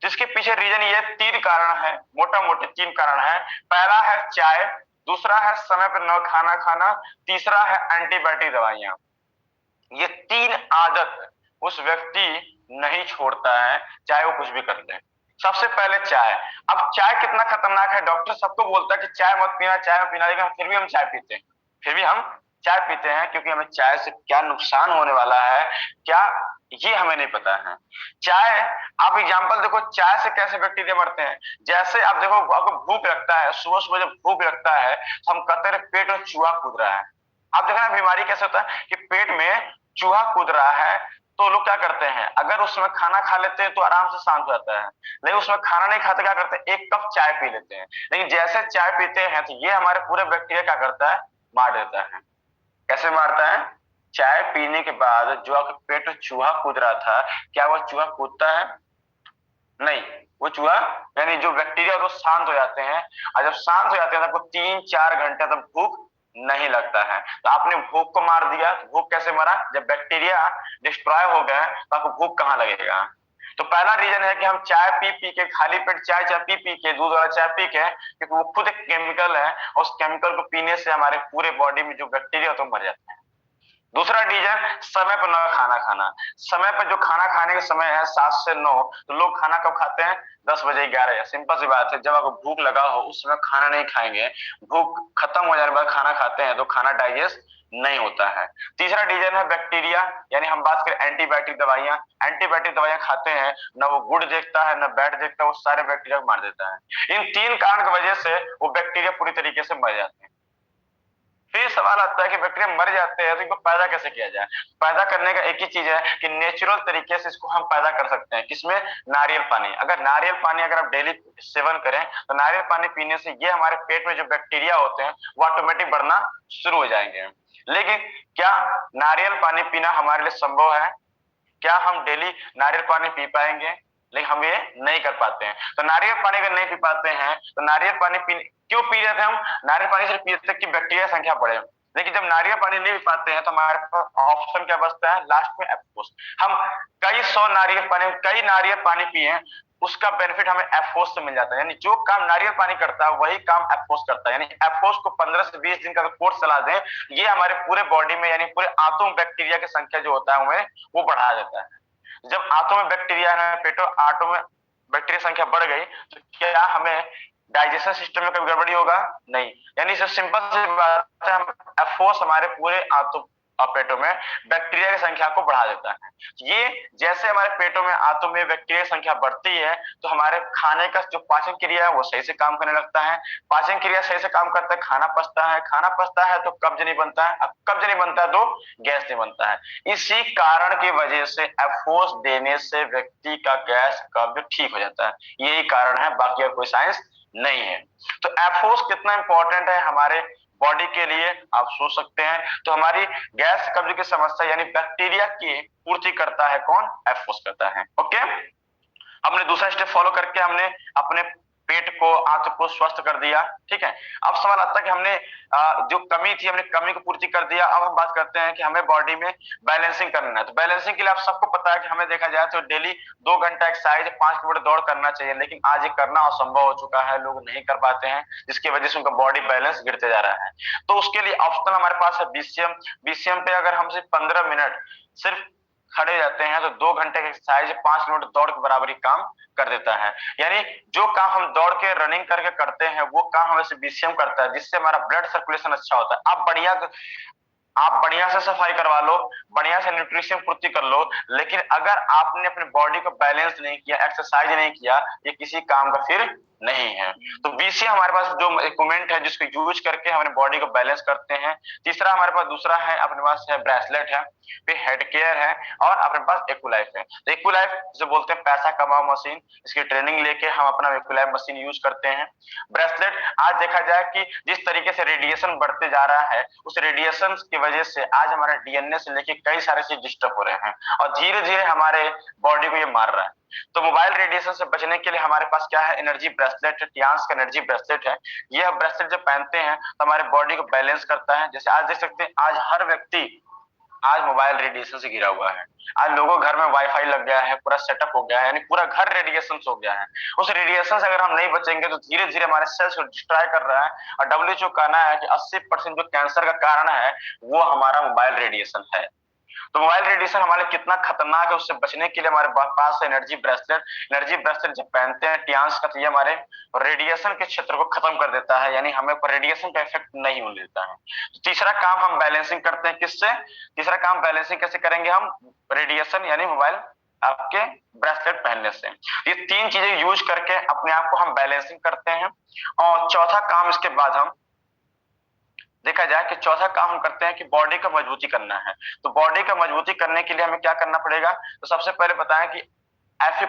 S1: जिसके पीछे रीजन ये 3 कारण है, मोटा मोटी 3 कारण है। पहला है चाय, दूसरा है समय पर न खाना खाना, तीसरा है एंटीबायोटिक दवाइयां। ये 3 आदत उस व्यक्ति नहीं छोड़ता है, चाहे वो कुछ भी कर ले। सबसे पहले चाय। अब चाय कितना खतरनाक है, डॉक्टर सबको बोलता है कि चाय मत पीना, चाय मत पीना, लेकिन फिर भी हम चाय पीते हैं। फिर भी हम चाय पीते हैं क्योंकि हमें चाय से क्या नुकसान होने वाला है, क्या ये हमें नहीं पता है। चाय, आप एग्जांपल देखो, चाय से कैसे बैक्टीरिया मरते हैं। जैसे आप देखो, आपको भूख लगता है, सुबह सुबह जब भूख लगता है तो हम कहते हैं पेट में चूहा कूद रहा है। आप देखना बीमारी कैसे होता है कि पेट में चूहा कूद रहा है, तो लोग क्या करते हैं, अगर उसमें खाना खा लेते हैं तो आराम से शांत हो जाता है, लेकिन उसमें खाना नहीं खाते क्या करते हैं, 1 कप चाय पी लेते हैं। लेकिन जैसे चाय पीते हैं तो ये हमारे पूरे बैक्टीरिया क्या करता है, मार देता है। कैसे मारता है? चाय पीने के बाद जो आपके पेट में चूहा कूद रहा था, क्या वह चूहा कूदता है? नहीं, वो चूहा यानी जो बैक्टीरिया वो शांत हो जाते हैं। और जब शांत हो जाते हैं तो आपको 3-4 घंटे तक भूख नहीं लगता है। तो आपने भूख को मार दिया। भूख कैसे मरा? जब बैक्टीरिया डिस्ट्रॉय हो गए तो आपको भूख कहाँ लगेगा? तो पहला रीजन है कि हम चाय पी पी के, खाली पेट चाय पी पी के, दूध वाला चाय पी के, क्योंकि वो खुद एक केमिकल है और उस केमिकल को पीने से हमारे पूरे बॉडी में जो बैक्टीरिया होते हैं मर जाते हैं। दूसरा रीजन, समय पर न खाना खाना। समय पर जो खाना खाने का समय है 7 से 9, तो लोग खाना कब खाते हैं? 10 बजे 11। सिंपल सी बात है, जब आपको भूख लगा हो उस समय खाना नहीं खाएंगे, भूख खत्म हो जाने के बाद खाना खाते हैं तो खाना डाइजेस्ट नहीं होता है। तीसरा रीजन है बैक्टीरिया, यानी हम बात करें एंटीबायोटिक दवाइयां। एंटीबायोटिक दवाइयां खाते हैं, ना वो गुड देखता है ना बैड देखता है, वो सारे बैक्टीरिया को मार देता है। इन 3 कारण की वजह से वो बैक्टीरिया पूरी तरीके से मर जाते हैं। फिर सवाल आता है कि बैक्टीरिया मर जाते हैं तो इनको पैदा कैसे किया जाए। पैदा करने का एक ही चीज है कि नेचुरल तरीके से इसको हम पैदा कर सकते हैं। किसमें? नारियल पानी। अगर नारियल पानी अगर आप डेली सेवन करें तो नारियल पानी पीने से ये हमारे पेट में जो बैक्टीरिया होते हैं वो ऑटोमेटिक बढ़ना शुरू हो जाएंगे। लेकिन क्या नारियल पानी पीना हमारे लिए संभव है? क्या हम डेली नारियल पानी पी पाएंगे? लेकिन हम ये नहीं कर पाते हैं। तो नारियल पानी अगर नहीं पी पाते हैं तो नारियल पानी क्यों पी रहे थे हम? नारियल पानी सिर्फ पी थे कि बैक्टीरिया संख्या बढ़े। लेकिन जब नारियल पानी नहीं पी पाते हैं तो हमारे पास ऑप्शन क्या बचता है लास्ट में? एफओस। हम कई नारियल पानी पिए, उसका बेनिफिट हमें एफओस से मिल जाता है। यानी जो काम नारियल पानी करता है वही काम एफओस करता है। यानी एफओस को 15 से 20 दिन का कोर्स चला दें, ये हमारे पूरे बॉडी में यानी पूरे आंतों में बैक्टीरिया की संख्या जो होता है हमें वो बढ़ा देता है। जब आंतों में बैक्टीरिया है, पेटों आंतों में बैक्टीरिया संख्या बढ़ गई तो क्या हमें डाइजेशन सिस्टम में कभी गड़बड़ी होगा? नहीं। यानी सिंपल सी बात है, एफओस हमारे पूरे आंतों और पेटों में बैक्टीरिया की संख्या को बढ़ा देता है। ये जैसे हमारे पेटों में आंतों में बैक्टीरिया की संख्या बढ़ती है तो हमारे खाने का जो पाचन क्रिया है वो सही से काम करने लगता है। पाचन क्रिया सही से काम करता है, खाना पचता है तो कब्ज नहीं बनता है, अब कब्ज नहीं बनता है तो गैस नहीं बनता है। इसी कारण की वजह से एफओस देने से व्यक्ति का गैस कब्ज ठीक हो जाता है। यही कारण है, बाकी और कोई साइंस नहीं है। तो एफओस कितना इंपॉर्टेंट है हमारे बॉडी के लिए आप सोच सकते हैं। तो हमारी गैस कब्ज की समस्या यानी बैक्टीरिया की पूर्ति करता है कौन? एफओस करता है। ओके, हमने दूसरा स्टेप फॉलो करके हमने अपने पेट को आंत को स्वस्थ कर दिया। ठीक है, अब सवाल आता है कि हमने जो कमी थी हमने कमी को पूर्ति कर दिया। अब हम बात करते हैं कि हमें बॉडी में बैलेंसिंग करना है। तो बैलेंसिंग के लिए आप सबको पता है कि हमें देखा जाए तो डेली 2 घंटा एक्सरसाइज 5 किलोमीटर दौड़ करना चाहिए, लेकिन आज ये करना असंभव हो चुका है, लोग नहीं कर पाते हैं, जिसकी वजह से उनका बॉडी बैलेंस गिरते जा रहा है। तो उसके लिए ऑप्शनल हमारे पास है बीसीएम। बीसीएम पे अगर हम सिर्फ 15 मिनट सिर्फ खड़े जाते हैं तो 2 घंटे की एक्सरसाइज 5 किलोमीटर दौड़ के बराबर ही काम कर देता है। यानी जो काम हम दौड़ के रनिंग करके करते हैं वो काम हमें बीसीएम करता है, जिससे हमारा ब्लड सर्कुलेशन अच्छा होता है। आप बढ़िया से सफाई करवा लो, बढ़िया से न्यूट्रिशन पूर्ति कर लो, लेकिन अगर आपने अपने बॉडी को बैलेंस नहीं किया, एक्सरसाइज नहीं किया, ये किसी काम का फिर नहीं है। तो बीसीएम हमारे पास जो इक्विपमेंट है जिसको यूज करके हम अपने बॉडी को बैलेंस करते हैं। तीसरा हमारे पास दूसरा है, अपने पास है ब्रेसलेट है, फिर हेड केयर है और अपने पास एक्यूलाइफ है। तो एक्यूलाइफ जिसे बोलते हैं पैसा कमाओ मशीन, इसकी ट्रेनिंग लेके हम अपना एक्यूलाइफ मशीन यूज करते हैं। ब्रेसलेट आज देखा जाए कि जिस तरीके से रेडिएशन बढ़ते जा रहा है उस रेडिएशन की वजह से आज हमारे डीएनए से लेके कई सारे चीज डिस्टर्ब हो रहे हैं और धीरे धीरे हमारे बॉडी को ये मार रहा है। तो मोबाइल रेडिएशन से बचने के लिए हमारे पास क्या है? एनर्जी ब्रेसलेट है, टियान्स का एनर्जी ब्रेसलेट है। यह ब्रेसलेट जब पहनते हैं तो हमारे बॉडी को बैलेंस करता है। जैसे आज देख सकते हैं आज हर व्यक्ति आज मोबाइल रेडिएशन से घिरा हुआ है। आज लोगों घर में वाईफाई लग गया है, पूरा सेटअप हो गया है, यानी पूरा घर रेडिएशन से हो गया है। उस रेडिएशन से अगर हम नहीं बचेंगे तो धीरे धीरे हमारे सेल्स को डिस्ट्रॉय कर रहा है। और डब्ल्यूएचओ का कहना है कि 80% जो कैंसर का कारण है वो हमारा मोबाइल रेडिएशन है। तो मोबाइल रेडिएशन हमारे लिए कितना खतरनाक है, उससे बचने के लिए हमारे पास एनर्जी ब्रेसलेट। एनर्जी ब्रेसलेट जब पहनते हैं टियान्स का तो ये हमारे रेडिएशन के क्षेत्र को खत्म कर देता है, यानी हमें रेडिएशन का इफेक्ट नहीं होने देता है। तो तीसरा काम हम बैलेंसिंग करते हैं किससे? तीसरा काम बैलेंसिंग कैसे करेंगे हम? रेडिएशन यानी मोबाइल आपके ब्रेसलेट पहनने से। ये 3 चीजें यूज करके अपने आप को हम बैलेंसिंग करते हैं। और चौथा काम इसके बाद हम देखा जाए कि चौथा काम हम करते हैं कि बॉडी का मजबूती करना है। तो बॉडी का मजबूती करने के लिए हमें क्या करना पड़ेगा? तो सबसे पहले बताएं कि Fe+।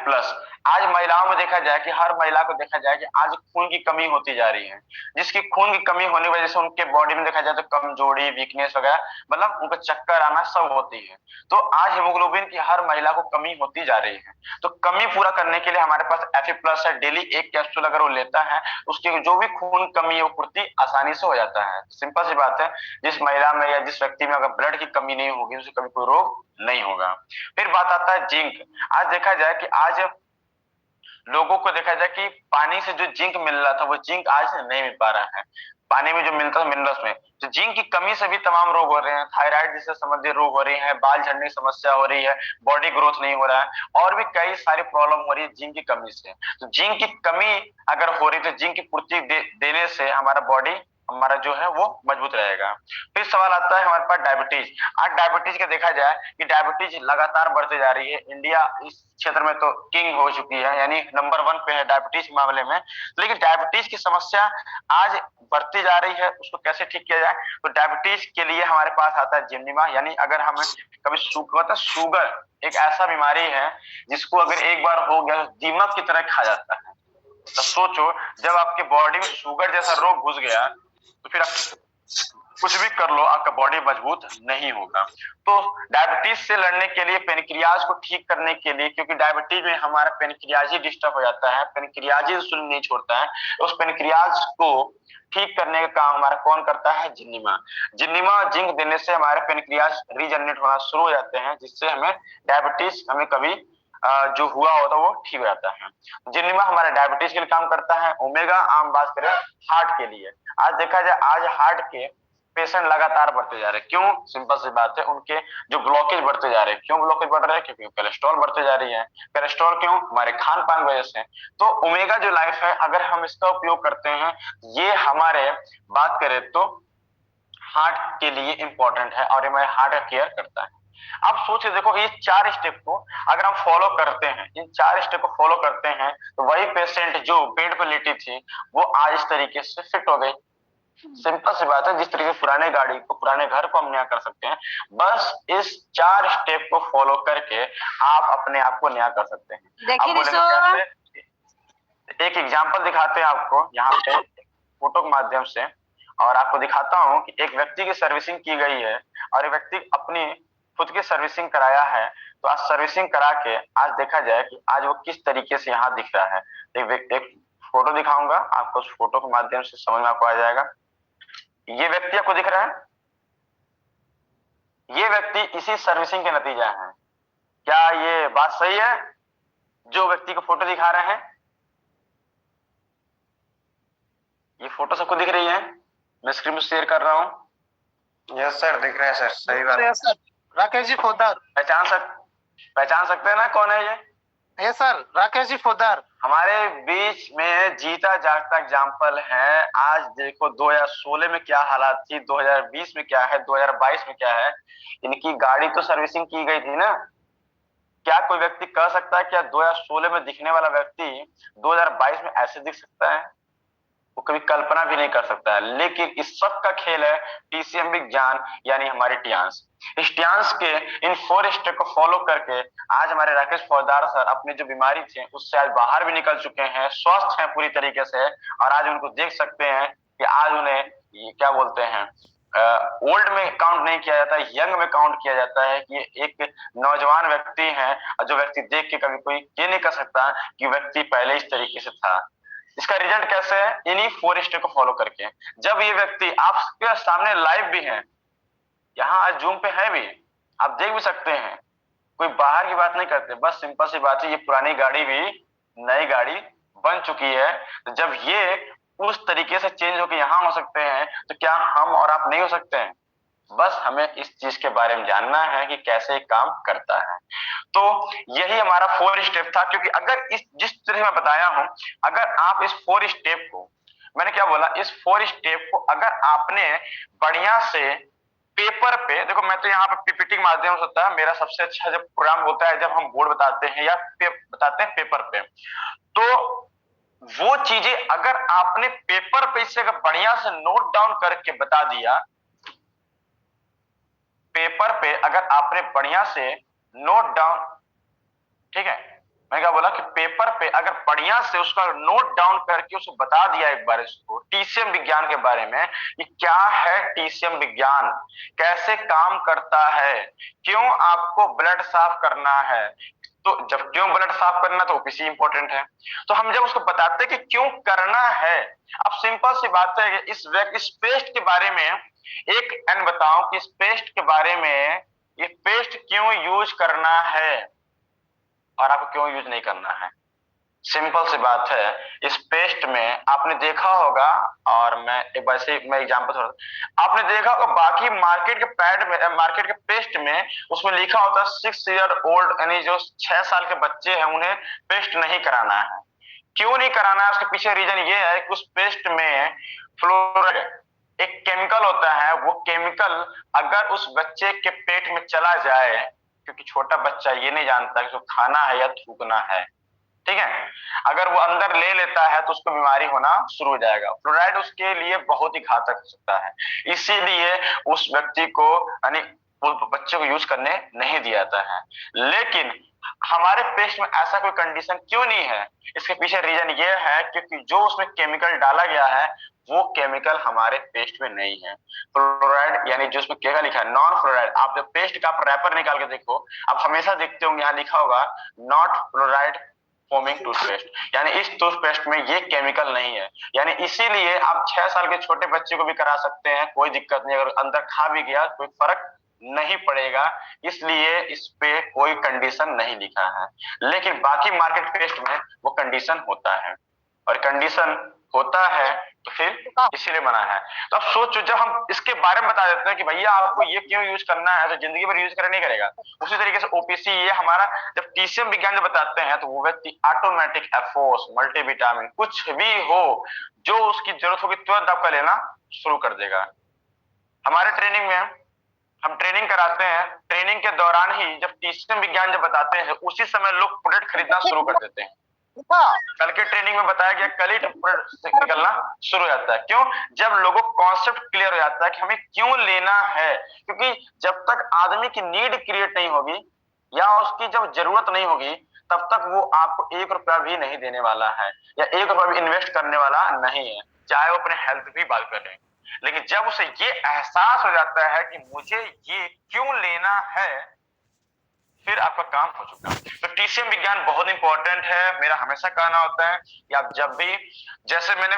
S1: आज महिलाओं में देखा जाए कि हर महिला को देखा जाए कि आज खून की कमी होती जा रही है, जिसकी खून की कमी होने की वजह से उनके बॉडी में देखा जाए तो कमजोरी, वीकनेस वगैरह, मतलब उनको चक्कर आना सब होती है। तो आज हीमोग्लोबिन की हर महिला को कमी होती जा रही है। तो कमी पूरा करने के लिए हमारे पास Fe+ है। डेली 1 कैप्सूल अगर वो लेता है उसकी जो भी खून कमी है वो पूर्ति आसानी से हो जाता है। सिंपल सी बात है, जिस महिला में या जिस व्यक्ति में अगर ब्लड की कमी नहीं होगी उसे कभी कोई रोग नहीं होगा। फिर बात आता है जिंक। आज देखा जाए कि आज लोगों को देखा जाए कि पानी से जो जिंक मिल रहा था वो जिंक आज नहीं मिल पा रहा है। पानी में जो मिलता है मिनरल्स में, तो जिंक की कमी से भी तमाम रोग हो रहे हैं। थायराइड जैसे संबंधित रोग हो रही है, बाल झड़ने की समस्या हो रही है, बॉडी ग्रोथ नहीं हो रहा है और भी कई सारी प्रॉब्लम हो रही है जिंक की कमी से। तो जिंक की कमी अगर हो रही तो जिंक की पूर्ति देने से हमारा बॉडी हमारा जो है वो मजबूत रहेगा। फिर सवाल आता है हमारे पास डायबिटीज। आज डायबिटीज का देखा जाए कि डायबिटीज लगातार बढ़ती जा रही है। इंडिया इस क्षेत्र में तो किंग हो चुकी है, यानी नंबर 1 पे है डायबिटीज के मामले में। लेकिन डायबिटीज की समस्या आज बढ़ती जा रही है, उसको कैसे ठीक किया जाए? तो डायबिटीज के लिए हमारे पास आता है जिमनिमा, यानी अगर हमें कभी शुगर एक ऐसा बीमारी है जिसको अगर एक बार हो गया तो दीमक की तरह खा जाता है। तो सोचो, जब आपके बॉडी में शुगर जैसा रोग घुस गया तो फिर आप कुछ भी कर लो, आपका बॉडी मजबूत नहीं होगा। तो डायबिटीज से लड़ने के लिए, पेनक्रियाज को ठीक करने के लिए, क्योंकि डायबिटीज में हमारा पेनक्रियाज ही डिस्टर्ब हो जाता है, पेनक्रियाज ही इंसुलिन नहीं छोड़ता है, तो उस पेनक्रियाज को ठीक करने का काम हमारा कौन करता है? जिन्नीमा। जिन्नीमा जिंक देने से हमारे पेनक्रियाज रीजनरेट होना शुरू हो जाते हैं, जिससे हमें डायबिटीज हमें कभी जो हुआ होता है वो ठीक हो जाता है। जिन्नीमा हमारे डायबिटीज के लिए काम करता है। ओमेगा आम बात करें हार्ट के लिए, आज देखा जाए आज हार्ट के पेशेंट लगातार बढ़ते जा रहे हैं। क्यों? सिंपल सी बात है, उनके जो ब्लॉकेज बढ़ते जा रहे हैं। क्यों ब्लॉकेज बढ़ रहे हैं? क्योंकि कोलेस्ट्रॉल बढ़ते जा रही है। कोलेस्ट्रॉल क्यों? हमारे खान पान की वजह से। तो ओमेगा जो लाइफ है, अगर हम इसका उपयोग करते हैं, ये हमारे बात करें तो हार्ट के लिए इंपॉर्टेंट है और हमारे हार्ट का केयर करता है। आप सोचिए, देखो ये 4 स्टेप को अगर हम फॉलो करते हैं, इन 4 स्टेप को फॉलो करते हैं, तो वही पेशेंट जो बेड पर लेटी थी वो आज इस तरीके से फिट हो गई। सिंपल सी बात है, जिस तरीके से पुराने गाड़ी को, पुराने घर को हम नया कर सकते हैं, बस इस 4 स्टेप को फॉलो करके आप अपने आप को नया कर सकते हैं। आप बोलेंगे कैसे? एक एग्जांपल दिखाते हैं आपको यहाँ पे फोटो के माध्यम से, और आपको दिखाता हूँ कि एक व्यक्ति की सर्विसिंग की गई है और एक व्यक्ति अपनी खुद की सर्विसिंग कराया है। तो आज सर्विसिंग करा के आज देखा जाए कि आज वो किस तरीके से यहाँ दिख रहा है। एक फोटो दिखाऊंगा आपको, उस फोटो के माध्यम से समझ में आपको आ जाएगा। ये व्यक्ति आपको दिख रहा है, ये व्यक्ति इसी सर्विसिंग के नतीजा है। क्या ये बात सही है? जो व्यक्ति को फोटो दिखा रहे हैं, ये फोटो सबको दिख रही है, मैं स्क्रीन में शेयर कर रहा हूं।
S2: यस सर, दिख रहे हैं सर, सही बात है
S6: सर। राकेश जी पोद्दार
S1: पहचान सकते हैं ना कौन है ये?
S6: सर, राकेश जी पोद्दार
S1: हमारे बीच में जीता जागता एग्जाम्पल है। आज देखो 2016 में क्या हालात थी, 2020 में क्या है, 2022 में क्या है। इनकी गाड़ी तो सर्विसिंग की गई थी ना। क्या कोई व्यक्ति कह सकता है क्या 2016 में दिखने वाला व्यक्ति 2022 में ऐसे दिख सकता है? वो कभी कल्पना भी नहीं कर सकता है। लेकिन इस सब का खेल है टीसीएम विज्ञान, यानी हमारे टियांस। इस टियांस के इन 4 स्टेप को फॉलो करके आज हमारे राकेश पोद्दार सर अपनी जो बीमारी थी उससे आज बाहर भी निकल चुके हैं, स्वस्थ हैं पूरी तरीके से। और आज उनको देख सकते हैं कि आज उन्हें ये क्या बोलते हैं, ओल्ड में काउंट नहीं किया जाता, यंग में काउंट किया जाता है कि एक नौजवान व्यक्ति है, और जो व्यक्ति देख के कभी कोई ये नहीं कर सकता कि व्यक्ति पहले इस तरीके से था। इसका रिजल्ट कैसे है? इन्हीं 4 स्टेप को फॉलो करके। जब ये व्यक्ति आपके सामने लाइव भी है, यहाँ आज जूम पे है भी, आप देख भी सकते हैं, कोई बाहर की बात नहीं करते, बस सिंपल सी बात है, ये पुरानी गाड़ी भी नई गाड़ी बन चुकी है। तो जब ये उस तरीके से चेंज होकर यहाँ हो सकते हैं, तो क्या हम और आप नहीं हो सकते हैं? बस हमें इस चीज के बारे में जानना है कि कैसे काम करता है। तो यही हमारा 4 स्टेप था। क्योंकि अगर इस जिस तरह मैं बताया हूं, अगर आप इस 4 स्टेप को, मैंने क्या बोला, इस 4 स्टेप को अगर आपने बढ़िया से पेपर पे, देखो मैं तो यहाँ पे पीपीटी के माध्यम से होता है, मेरा सबसे अच्छा जब प्रोग्राम होता है जब हम बोर्ड बताते हैं या बताते हैं पेपर पे, तो वो चीजें अगर आपने पेपर पे इसे अगर बढ़िया से नोट डाउन करके बता दिया, पेपर पे अगर आपने बढ़िया से नोट डाउन, ठीक है, मैं क्या बोला कि पेपर पे अगर बढ़िया से उसका नोट डाउन करके उसको बता दिया एक बार इसको टीसीएम विज्ञान के बारे में, कि क्या है टीसीएम विज्ञान, कैसे काम करता है, क्यों आपको ब्लड साफ करना है, तो जब क्यों ब्लड साफ करना तो ओपीसी इंपॉर्टेंट है, तो हम जब उसको बताते हैं कि क्यों करना है। अब सिंपल सी बात है कि इस पेस्ट के बारे में एक एन बताओ कि इस पेस्ट के बारे में, ये पेस्ट क्यों यूज करना है और आपको क्यों यूज नहीं करना है। सिंपल सी बात है, इस पेस्ट में आपने देखा होगा, और मैं एक बार से मैं एग्जांपल थोड़ा, आपने देखा होगा बाकी मार्केट के पैड में, मार्केट के पेस्ट में उसमें लिखा होता है 6 ईयर ओल्ड, यानी जो 6 साल के बच्चे हैं उन्हें पेस्ट नहीं कराना है। क्यों नहीं कराना है? उसके पीछे रीजन ये है कि उस पेस्ट में फ्लोराइड, एक केमिकल होता है, वो केमिकल अगर उस बच्चे के पेट में चला जाए, क्योंकि छोटा बच्चा ये नहीं जानता कि उसको खाना है या थूकना है, ठीक है, अगर वो अंदर ले लेता है तो उसको बीमारी होना शुरू हो जाएगा। फ्लोराइड उसके लिए बहुत ही घातक हो सकता है, इसीलिए उस व्यक्ति को यानी बच्चे को यूज करने नहीं दिया जाता है। लेकिन हमारे पेस्ट में ऐसा कोई कंडीशन क्यों नहीं है? इसके पीछे रीजन ये है क्योंकि जो उसमें केमिकल डाला गया है वो केमिकल हमारे पेस्ट में नहीं है। फ्लोराइड यानी जो उसमें क्या लिखा है, नॉन फ्लोराइड। आप जब पेस्ट का रैपर निकाल के देखो, आप हमेशा देखते होंगे यहाँ लिखा होगा नॉट फ्लोराइड फोमिंग टूथपेस्ट, यानी इस टूथपेस्ट में ये केमिकल नहीं है। यानी इसीलिए आप 6 साल के छोटे बच्चे को भी करा सकते हैं, कोई दिक्कत नहीं, अगर अंदर खा भी गया कोई फर्क नहीं पड़ेगा, इसलिए इस पे कोई कंडीशन नहीं लिखा है। लेकिन बाकी मार्केट पेस्ट में वो कंडीशन होता है, और कंडीशन होता है तो फिर इसीलिए मना है। तो अब सोचो, जब हम इसके बारे में बता देते हैं कि भैया आपको ये क्यों यूज करना है, तो जिंदगी भर यूज करना नहीं करेगा। उसी तरीके से ओपीसी ये हमारा जब टीसीएम विज्ञान बताते हैं तो वो व्यक्ति ऑटोमेटिक एफोर्स मल्टीविटामिन कुछ भी हो जो उसकी जरूरत होगी तुरंत आपका लेना शुरू कर देगा। हमारे ट्रेनिंग में हम ट्रेनिंग कराते हैं, ट्रेनिंग के दौरान ही जब टीसीएम विज्ञान जब बताते हैं उसी समय लोग प्रोडक्ट खरीदना शुरू कर देते हैं। कल के ट्रेनिंग में बताया गया, कल ही प्रोडक्ट निकलना शुरू हो जाता है। क्यों? जब लोगों को कॉन्सेप्ट क्लियर हो जाता है कि हमें क्यों लेना है। क्योंकि जब तक आदमी की नीड क्रिएट नहीं होगी या उसकी जब जरूरत नहीं होगी तब तक वो आपको 1 रुपया भी नहीं देने वाला है या 1 रुपया भी इन्वेस्ट करने वाला नहीं है, चाहे वो अपने हेल्थ की बात करें। लेकिन जब उसे ये एहसास हो जाता है कि मुझे ये क्यों लेना है, फिर आपका काम हो चुका। तो टीसीएम विज्ञान बहुत इंपॉर्टेंट है। मेरा हमेशा कहना होता है कि आप जब भी, जैसे मैंने